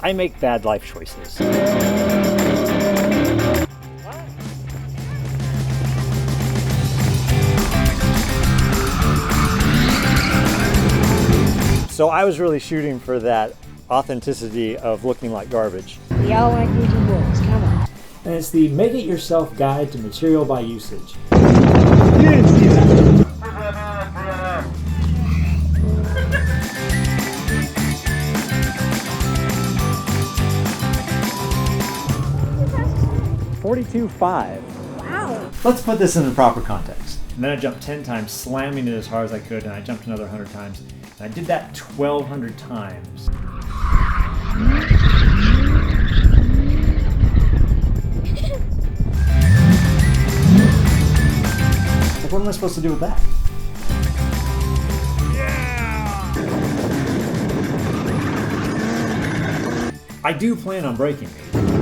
I make bad life choices. So I was really shooting for that authenticity of looking like garbage. We all like using words, come on. And it's the Make It Yourself Guide to Material by Usage. You didn't see that. $42.5. Wow. Let's put this in the proper context. And then I jumped 10 times, slamming it as hard as I could, and I jumped another 100 times. And I did that 1,200 times. Like, what am I supposed to do with that? Yeah! I do plan on breaking it.